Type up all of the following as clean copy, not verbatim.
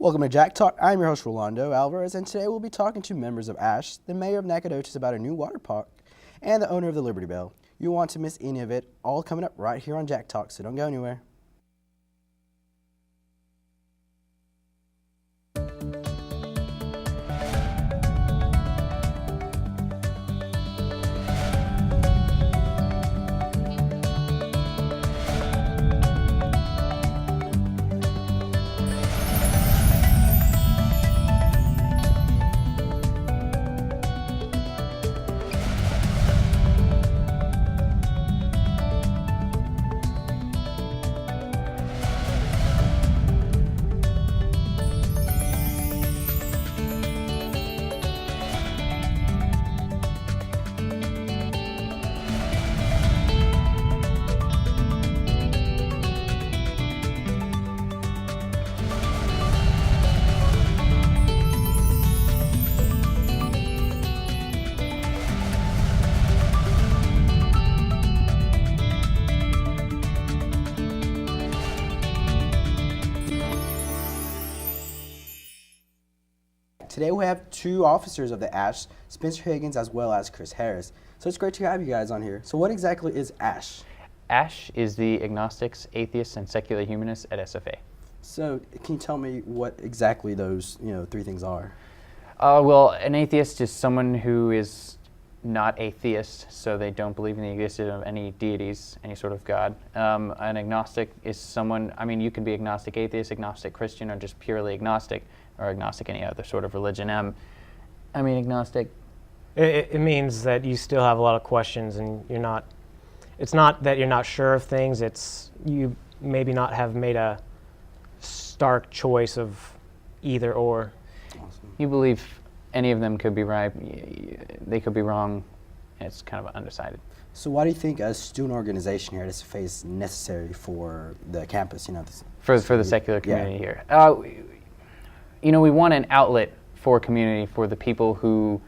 Welcome to JackTalk. I'm your host, Rolando Alvarez, and today we'll be talking to members of ASH, the mayor of Nacogdoches, about a new water park, and the owner of the Liberty Bell. You won't want to miss any of it, all coming up right here on JackTalk, so don't go anywhere. Today we have two officers of the ASH, Spencer Higgins as well as Chris Harris. So it's great to have you guys on here. So what exactly is ASH? ASH is the Agnostics, Atheists, and Secular Humanists at SFA. So can you tell me what exactly those three things are? Well, an atheist is someone who is not a theist, so they don't believe in the existence of any deities, any sort of God. An agnostic is someone, you can be agnostic atheist, agnostic Christian, or just purely agnostic, or agnostic any other sort of religion. Agnostic. It means that you still have a lot of questions, and it's not that you're not sure of things, it's you maybe not have made a stark choice of either or. Awesome. You believe any of them could be right, they could be wrong, it's kind of undecided. So why do you think a student organization here at SFA is necessary for the campus? For the secular community here. We want an outlet for community for the people who,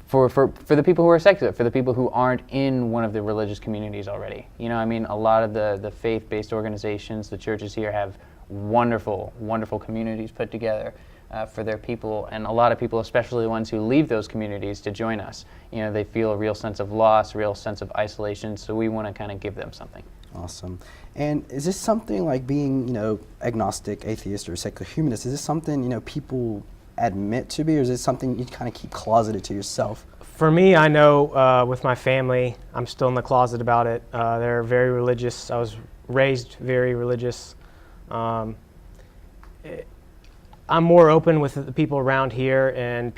for the people who are secular, for the people who aren't in one of the religious communities already. A lot of the faith-based organizations, the churches here have wonderful, wonderful communities put together for their people, and a lot of people, especially the ones who leave those communities to join us, they feel a real sense of loss, a real sense of isolation, so we want to kind of give them something. Awesome. And is this something like being, agnostic, atheist, or secular humanist, is this something, people admit to be, or is it something you kind of keep closeted to yourself? For me, I know with my family, I'm still in the closet about it. They're very religious. I was raised very religious. I'm more open with the people around here, and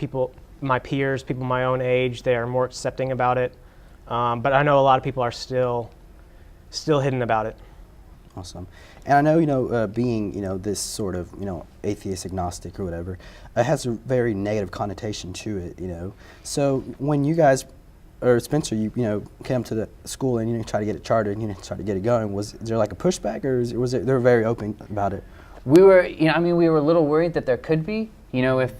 my peers, people my own age, they are more accepting about it. But I know a lot of people are still hidden about it. Awesome. And I know, being, this sort of, atheist, agnostic, or whatever, it has a very negative connotation to it, So when you guys, or Spencer, you came to the school and, try to get it chartered and, try to get it going, was there like a pushback, or was it, they were very open about it? We were, we were a little worried that there could be, if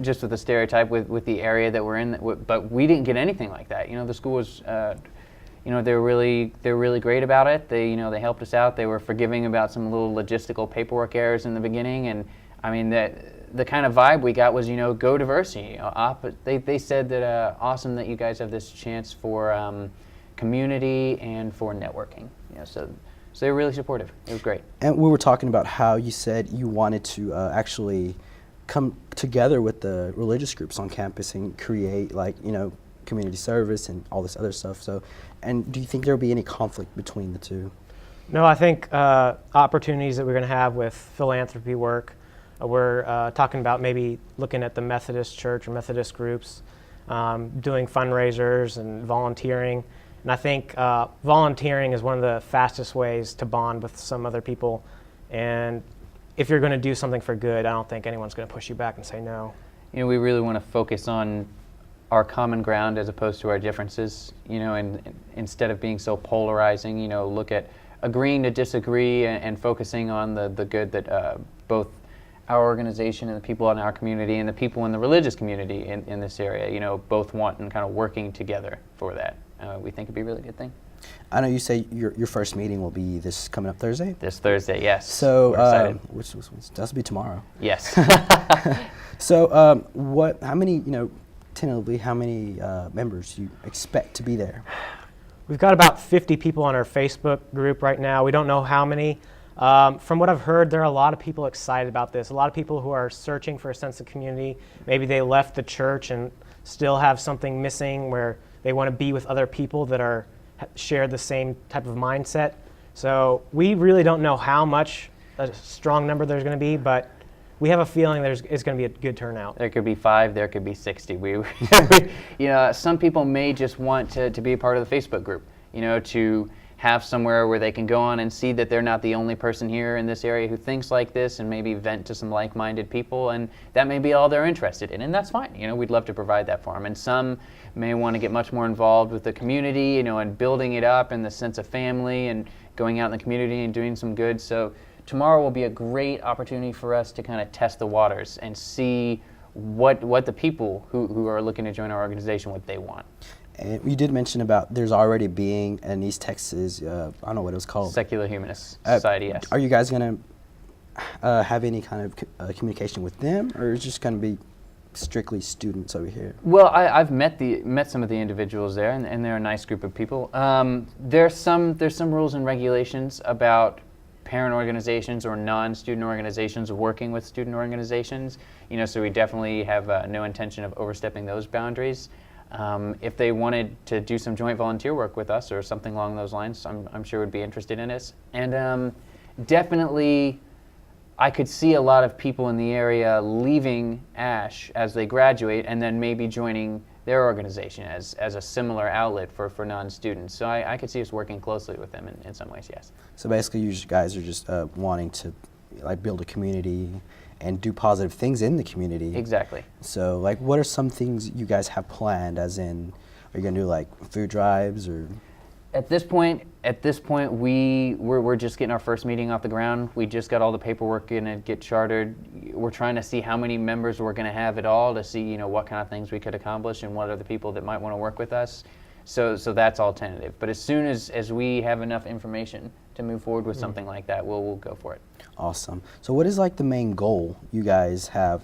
just with the stereotype with the area that we're in, but we didn't get anything like that. The school was, they're really great about it. They helped us out. They were forgiving about some little logistical paperwork errors in the beginning, and the kind of vibe we got was, go diversity. They said that awesome that you guys have this chance for community and for networking. So they were really supportive. It was great. And we were talking about how you said you wanted to actually come together with the religious groups on campus and create community service and all this other stuff. So, and do you think there will be any conflict between the two? No, I think opportunities that we're going to have with philanthropy work, we're talking about maybe looking at the Methodist church or Methodist groups, doing fundraisers and volunteering. And I think volunteering is one of the fastest ways to bond with some other people. And if you're going to do something for good, I don't think anyone's going to push you back and say no. We really want to focus on our common ground as opposed to our differences, and instead of being so polarizing, look at agreeing to disagree and focusing on the good that both our organization and the people in our community and the people in the religious community in this area, both want, and kind of working together for that. We think it'd be a really good thing. I know you say your first meeting will be this coming up Thursday. This Thursday, yes. So, we're excited. which that's be tomorrow. Yes. So, how many, tentatively, how many members you expect to be there? We've got about 50 people on our Facebook group right now. We don't know how many. From what I've heard, there are a lot of people excited about this. A lot of people who are searching for a sense of community. Maybe they left the church and still have something missing where they want to be with other people that share the same type of mindset. So we really don't know how much a strong number there's going to be, but we have a feeling it's going to be a good turnout. There could be 5, there could be 60. Some people may just want to be a part of the Facebook group, to have somewhere where they can go on and see that they're not the only person here in this area who thinks like this, and maybe vent to some like-minded people, and that may be all they're interested in, and that's fine. We'd love to provide that for them. And some may want to get much more involved with the community, and building it up and the sense of family and going out in the community and doing some good. So tomorrow will be a great opportunity for us to kind of test the waters and see what the people who are looking to join our organization, what they want. And you did mention about there's already being in East Texas, I don't know what it was called. Secular Humanist Society, yes. Are you guys going to have any kind of communication with them, or is it just going to be strictly students over here? Well, I've met some of the individuals there, and they're a nice group of people. There's some rules and regulations about parent organizations or non-student organizations working with student organizations. So we definitely have no intention of overstepping those boundaries. If they wanted to do some joint volunteer work with us or something along those lines, I'm sure would be interested in us. And definitely, I could see a lot of people in the area leaving ASH as they graduate and then maybe joining their organization as a similar outlet for non-students. So I could see us working closely with them in some ways, yes. So basically you guys are just wanting to build a community and do positive things in the community. Exactly. So what are some things you guys have planned, as in, are you going to do food drives or? At this point, we're just getting our first meeting off the ground. We just got all the paperwork in and get chartered. We're trying to see how many members we're going to have at all to see, what kind of things we could accomplish and what are the people that might want to work with us. So that's all tentative. But as soon as we have enough information to move forward with something like that, we'll go for it. Awesome. So what is the main goal you guys have,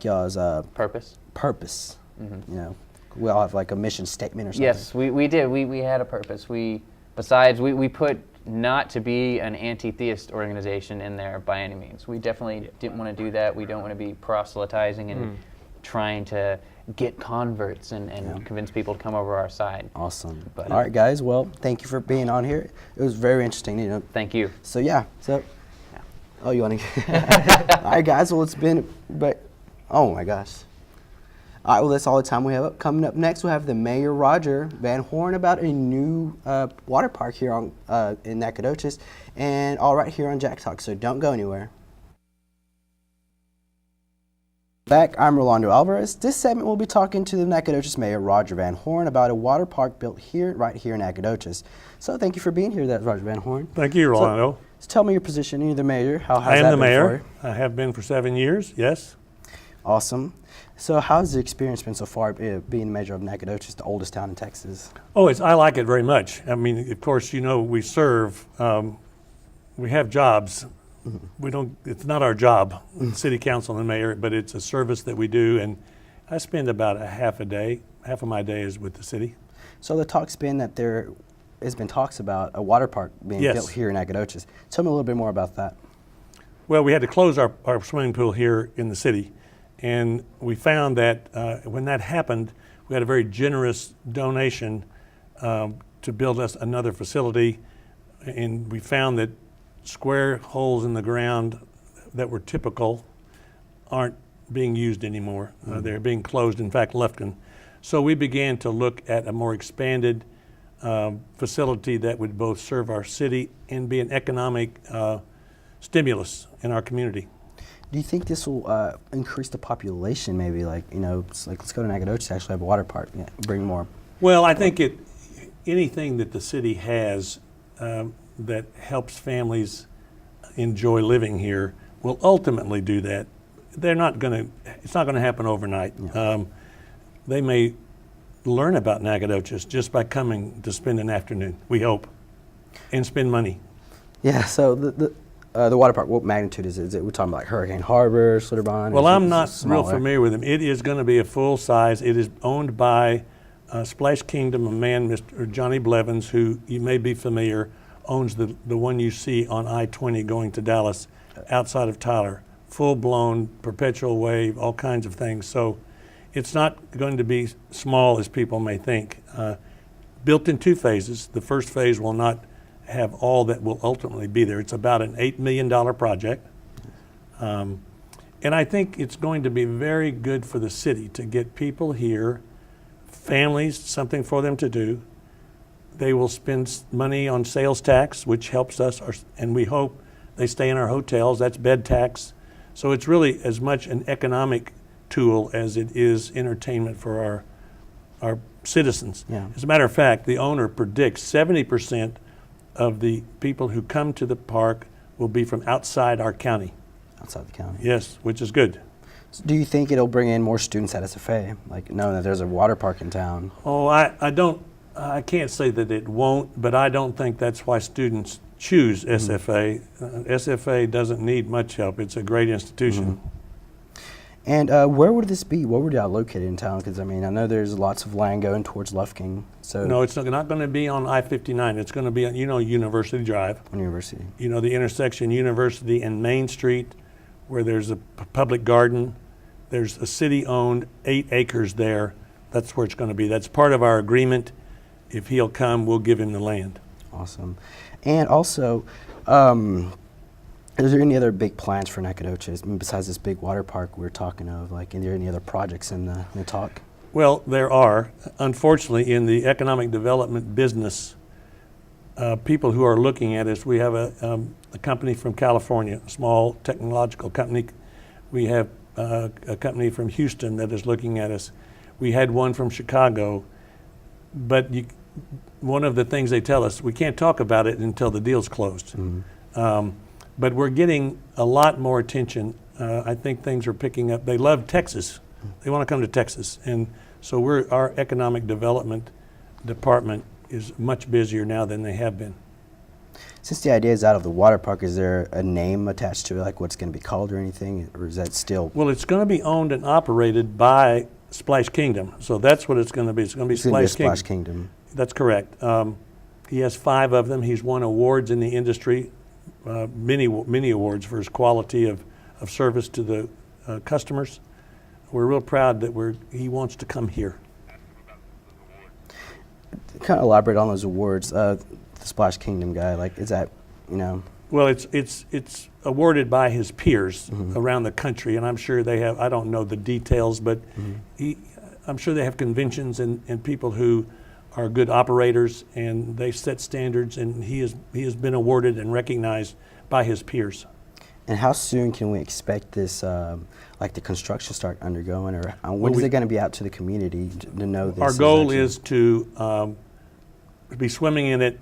y'all's Purpose. Mm-hmm. We all have a mission statement or something. Yes, we did. We had a purpose. We put not to be an anti-theist organization in there by any means. We definitely didn't want to do that. We don't want to be proselytizing and trying to get converts and convince people to come over our side. Awesome. But, all right, guys. Well, thank you for being on here. It was very interesting. Thank you. So yeah. Oh, you want to? All right, guys. Well, oh my gosh. All right, well, that's all the time we have. Coming up next, we'll have the Mayor, Roger Van Horn, about a new water park here in Nacogdoches, and all right here on JackTalk, so don't go anywhere. Back, I'm Rolando Alvarez. This segment we'll be talking to the Nacogdoches Mayor, Roger Van Horn, about a water park built right here in Nacogdoches. So thank you for being here, Roger Van Horn. Thank you, Rolando. So tell me your position. You're the mayor. I am the mayor. I have been for 7 years, yes. Awesome. So how's the experience been so far being mayor of Nacogdoches, the oldest town in Texas? Oh, I like it very much. I mean, of course, we serve, we have jobs. It's not our job, city council and mayor, but it's a service that we do, and I spend about half of my day is with the city. So the talk's been that there has been talks about a water park being built here in Nacogdoches. Tell me a little bit more about that. Well, we had to close our swimming pool here in the city, and we found that when that happened, we had a very generous donation to build us another facility, and we found that square holes in the ground that were typical aren't being used anymore. They're being closed, in fact, Lufkin. So we began to look at a more expanded facility that would both serve our city and be an economic stimulus in our community. Do you think this will increase the population, maybe? Let's go to Nacogdoches to actually have a water park, bring more? Well, I think anything that the city has that helps families enjoy living here will ultimately do that. It's not going to happen overnight. Yeah. They may learn about Nacogdoches just by coming to spend an afternoon, we hope, and spend money. Yeah, so the water park, what magnitude is it? Is it we're talking about like Hurricane Harbor, Schlitterbahn? Well, Is it- I'm is it not real smaller? familiar with them. It is going to be a full size. It is owned by Splash Kingdom, a man, Mr. Johnny Blevins, who you may be familiar, owns the one you see on I-20 going to Dallas outside of Tyler. Full-blown, perpetual wave, all kinds of things. So it's not going to be small as people may think. Built in 2 phases. The first phase will not have all that will ultimately be there. It's about an $8 million project. And I think it's going to be very good for the city to get people here, families, something for them to do. They will spend money on sales tax, which helps us, and we hope they stay in our hotels. That's bed tax. So it's really as much an economic tool as it is entertainment for our citizens. Yeah. As a matter of fact, the owner predicts 70% of the people who come to the park will be from outside our county. Outside the county. Yes, which is good. So do you think it'll bring in more students at SFA, like knowing that there's a water park in town? Oh, I can't say that it won't, but I don't think that's why students choose SFA. SFA doesn't need much help. It's a great institution. And where would this be? Where would y'all located in town? Because I mean, I know there's lots of land going towards Lufkin. So No, it's not going to be on I-59. It's going to be on, University Drive. on University. The intersection University and Main Street, where there's a public garden. There's a city-owned 8 acres there. That's where it's going to be. That's part of our agreement. If he'll come, we'll give him the land. Awesome. And also, is there any other big plans for Nacogdoches besides this big water park we're talking of? Like, are there any other projects in the talk? Well, there are. Unfortunately, in the economic development business, people who are looking at us, we have a company from California, a small technological company. We have a company from Houston that is looking at us. We had one from Chicago, but one of the things they tell us, we can't talk about it until the deal's closed. But we're getting a lot more attention. I think things are picking up. They love Texas. They want to come to Texas. And so our economic development department is much busier now than they have been. Since the idea is out of the water park, is there a name attached to it, like what's going to be called or anything? Or is that still? Well, it's going to be owned and operated by Splash Kingdom. So that's what it's going to be. It's going to be It's going to be a Splash Splash Kingdom. Kingdom. That's correct. He has 5 of them. He's won awards in the industry, many awards for his quality of service to the customers. We're real proud that he wants to come here. Kind of elaborate on those awards. The Splash Kingdom guy, like, is that, Well, it's awarded by his peers around the country, and I'm sure they have. I don't know the details, but I'm sure they have conventions and people who are good operators, and they set standards, and he has been awarded and recognized by his peers. And how soon can we expect this, like the construction start undergoing, or when is it going to be out to the community to know this? Our goal is to be swimming in it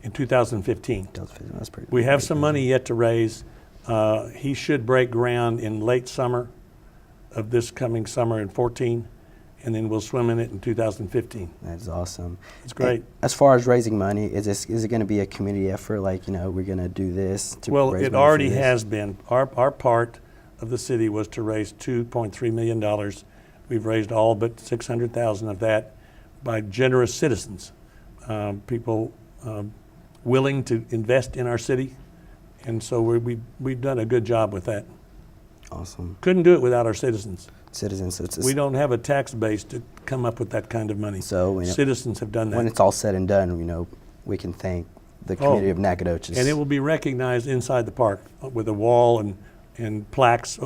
in 2015. That's pretty. We have some money yet to raise. He should break ground in late summer of this coming summer in 14, and then we'll swim in it in 2015. That's awesome. It's great. And as far as raising money, is it going to be a community effort? Like, we're going to do this to Well, raise it money for already this? has been. Our part of the city was to raise $2.3 million. We've raised all but $600,000 of that by generous citizens, people willing to invest in our city, and so we've done a good job with that. Awesome. Couldn't do it without our citizens. Citizens. So We don't have a tax base to come up with that kind of money. So, Citizens have done that. when it's all said and done, we can thank the community of Nacogdoches. And it will be recognized inside the park with a wall and plaques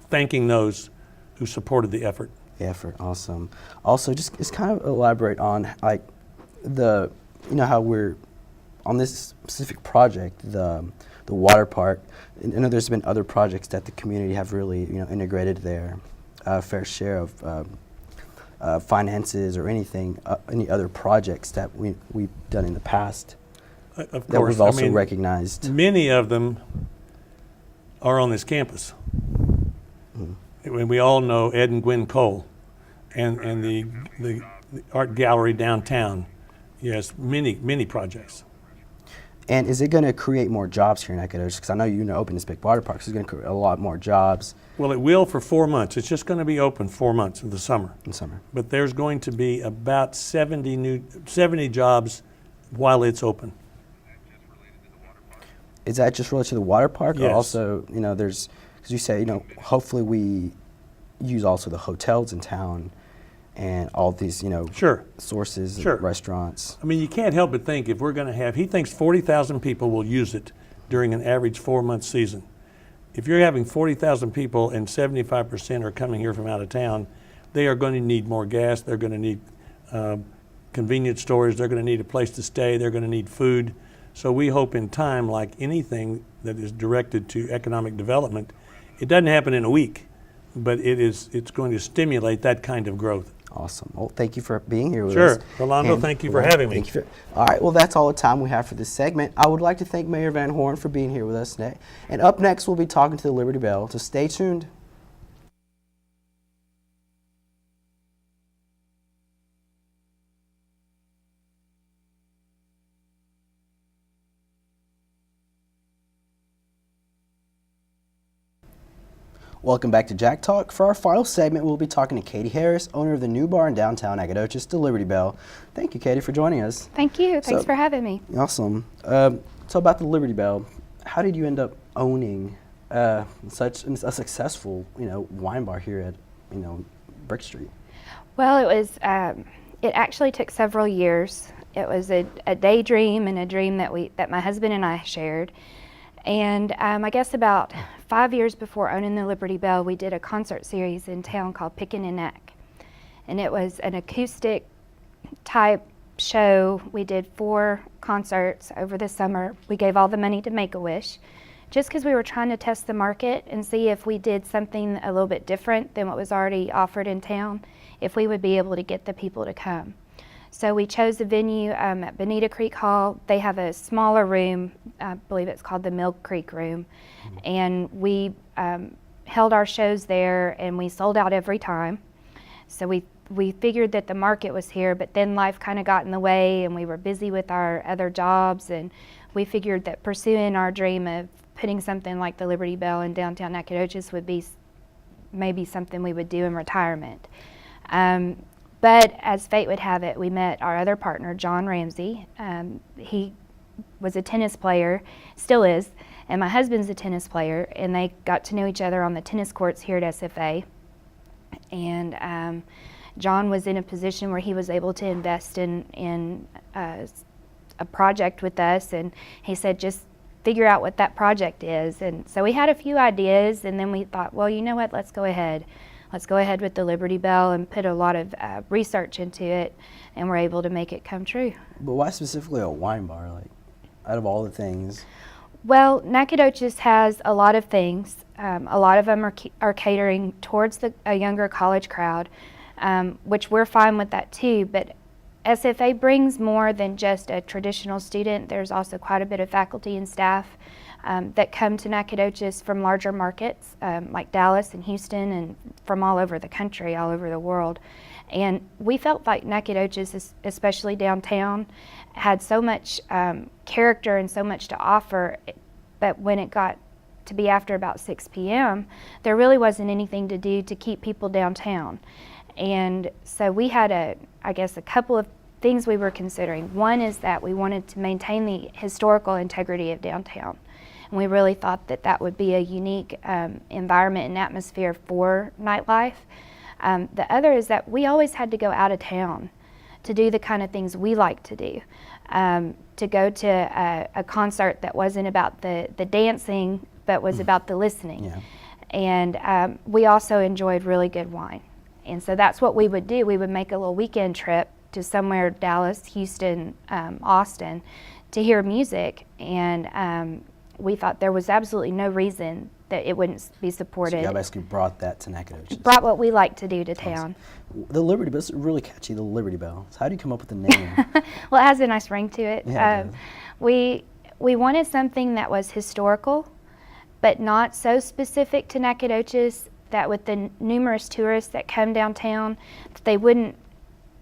thanking those who supported the effort. The effort, awesome. Also, just kind of elaborate on like how we're on this specific project, the water park. I know there's been other projects that the community have really integrated their fair share of finances or anything, any other projects that we've done in the past Of that course, we've also recognized. Many of them are on this campus. And we all know Ed and Gwen Cole and the the art gallery downtown. Yes, many projects. And is it going to create more jobs here in Nacogdoches? Because I know open this big water park, so it's going to create a lot more jobs Well, it will for 4 months. It's just going to be open 4 months in the summer. in summer. But there's going to be about 70 jobs while it's open. Is that just related to the water park, Yes. or also, there's, because you say, hopefully we use also the hotels in town and all these, Sure. sources, Sure. restaurants. I mean, you can't help but think if we're going to have, he thinks 40,000 people will use it during an average 4-month season. If you're having 40,000 people and 75% are coming here from out of town, they are going to need more gas. They're going to need convenience stores. They're going to need a place to stay. They're going to need food. So we hope in time, like anything that is directed to economic development, it doesn't happen in a week, but it's going to stimulate that kind of growth. Awesome. Well, thank you for being here with Sure. us. Rolando, And thank you for having me. Thank you all right. Well, that's all the time we have for this segment. I would like to thank Mayor Van Horn for being here with us today. And up next, we'll be talking to the Liberty Bell. So stay tuned. Welcome back to Jack Talk. For our final segment, we'll be talking to Katie Harris, owner of the new bar in downtown Nacogdoches, the Liberty Bell. Thank you, Katie, for joining us. Thank you. Thanks for having me. Awesome. So about the Liberty Bell, how did you end up owning such a successful, wine bar here at, Brick Street? Well, it actually took several years. It was a daydream and a dream that my husband and I shared. And I guess about 5 years before owning the Liberty Bell, we did a concert series in town called Pickin' and Neck. And it was an acoustic type show. We did 4 concerts over the summer. We gave all the money to Make-A-Wish just because we were trying to test the market and see if we did something a little bit different than what was already offered in town, if we would be able to get the people to come. So we chose a venue at Bonita Creek Hall. They have a smaller room, I believe it's called the Mill Creek Room, and we held our shows there and we sold out every time. So we figured that the market was here, but then life kind of got in the way and we were busy with our other jobs, and we figured that pursuing our dream of putting something like the Liberty Bell in downtown Nacogdoches would be maybe something we would do in retirement. But as fate would have it, we met our other partner, John Ramsey. He was a tennis player, still is, and my husband's a tennis player, and they got to know each other on the tennis courts here at SFA. And John was in a position where he was able to invest in a project with us, and he said, just figure out what that project is. And so we had a few ideas, and then we thought, well, you know what, let's go ahead. Let's go ahead with the Liberty Bell and put a lot of research into it, and we're able to make it come true. But why specifically a wine bar, out of all the things? Well, Nacogdoches has a lot of things. A lot of them are catering towards a younger college crowd, which we're fine with that too, but SFA brings more than just a traditional student. There's also quite a bit of faculty and staff that come to Nacogdoches from larger markets like Dallas and Houston, and from all over the country, all over the world. And we felt like Nacogdoches, especially downtown, had so much character and so much to offer, but when it got to be after about 6 p.m., there really wasn't anything to do to keep people downtown. And so we had a couple of things we were considering. One is that we wanted to maintain the historical integrity of downtown. And we really thought that that would be a unique environment and atmosphere for nightlife. The other is that we always had to go out of town to do the kind of things we like to do. To go to a concert that wasn't about the dancing, but was about the listening. Yeah. And we also enjoyed really good wine. And so that's what we would do. We would make a little weekend trip to somewhere, Dallas, Houston, Austin, to hear music. And we thought there was absolutely no reason that it wouldn't be supported. So you basically brought that to Nacogdoches. Brought what we like to do to town. The Liberty Bell, it's really catchy, the Liberty Bell. So how do you come up with the name? Well, it has a nice ring to it. Yeah, we wanted something that was historical, but not so specific to Nacogdoches that with the numerous tourists that come downtown, they wouldn't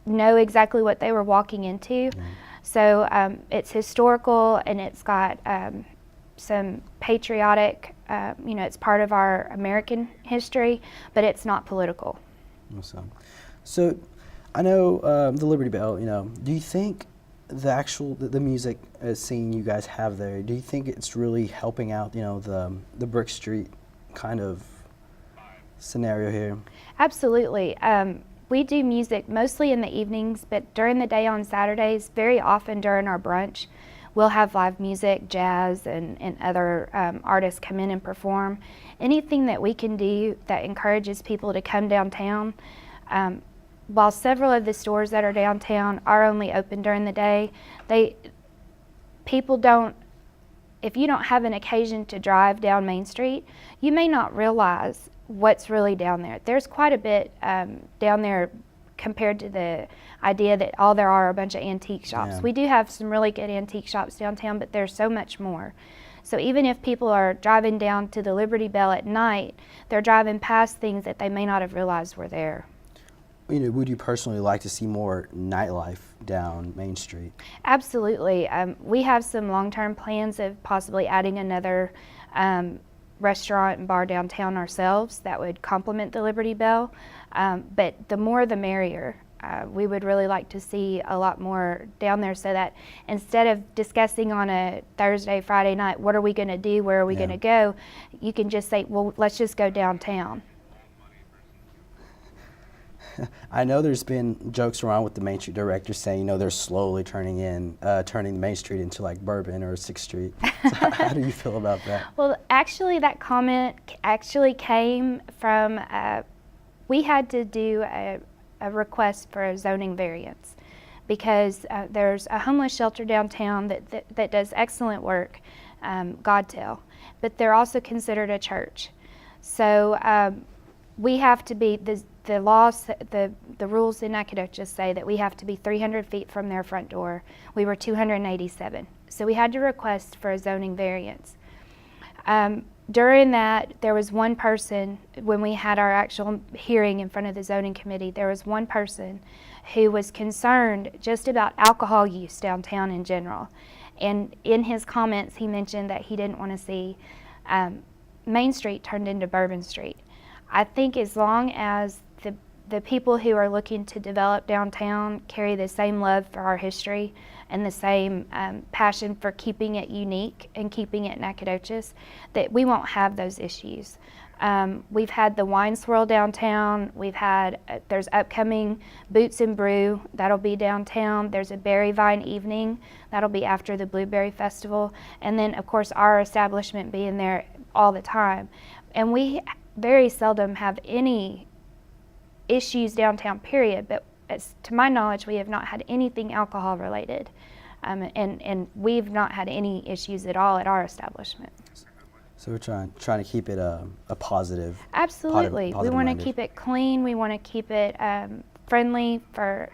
know exactly what they were walking into. So it's historical, and it's got some patriotic, it's part of our American history, but it's not political. Awesome. So I know the Liberty Bell, do you think the music scene you guys have there, do you think it's really helping out, the Brick Street kind of scenario here? Absolutely. We do music mostly in the evenings, but during the day on Saturdays, very often during our brunch, we'll have live music, jazz, and other artists come in and perform. Anything that we can do that encourages people to come downtown. While several of the stores that are downtown are only open during the day, people don't, if you don't have an occasion to drive down Main Street, you may not realize what's really down there. There's quite a bit down there compared to the idea that all there are a bunch of antique shops. Yeah. We do have some really good antique shops downtown, but there's so much more. So even if people are driving down to the Liberty Bell at night, they're driving past things that they may not have realized were there. Would you personally like to see more nightlife down Main Street? Absolutely. We have some long-term plans of possibly adding another restaurant and bar downtown ourselves that would complement the Liberty Bell. But the more the merrier. We would really like to see a lot more down there, so that instead of discussing on a Thursday, Friday night, what are we going to do, where are we going to go, you can just say, well, let's just go downtown. I know there's been jokes around with the Main Street director saying, they're slowly turning the Main Street into like Bourbon or 6th Street. So how do you feel about that? Well, actually, that comment actually came from, we had to do a request for a zoning variance because there's a homeless shelter downtown that does excellent work, Godtel, but they're also considered a church. So we have to be, the laws, the rules in Nacogdoches say that we have to be 300 feet from their front door. We were 287. So we had to request for a zoning variance. During that, there was one person, when we had our actual hearing in front of the zoning committee, there was one person who was concerned just about alcohol use downtown in general. And in his comments, he mentioned that he didn't want to see Main Street turned into Bourbon Street. I think as long as the people who are looking to develop downtown carry the same love for our history and the same passion for keeping it unique and keeping it Nacogdoches, that we won't have those issues. We've had the wine swirl downtown. We've had, there's upcoming Boots and Brew, that'll be downtown. There's a berry vine evening, that'll be after the Blueberry Festival. And then of course our establishment being there all the time. And we very seldom have any issues downtown, period, but to my knowledge, we have not had anything alcohol related, and we've not had any issues at all at our establishment. So we're trying to keep it a positive. Absolutely. We want to keep it clean. We want to keep it friendly for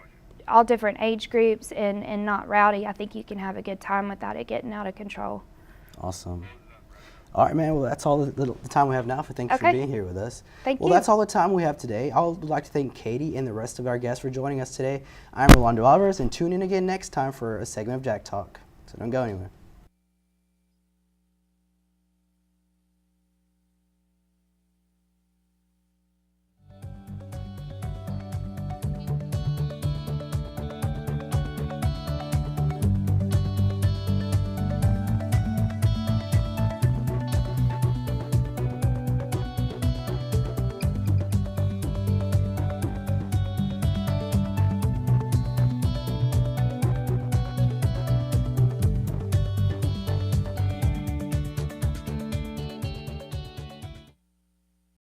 all different age groups and not rowdy. I think you can have a good time without it getting out of control. Awesome. All right, man. Well, that's all the time we have now. Thanks for being here with us. Thank you. Well, that's all the time we have today. I would like to thank Katie and the rest of our guests for joining us today. I'm Rolando Alvarez, and tune in again next time for a segment of Jack Talk. So don't go anywhere.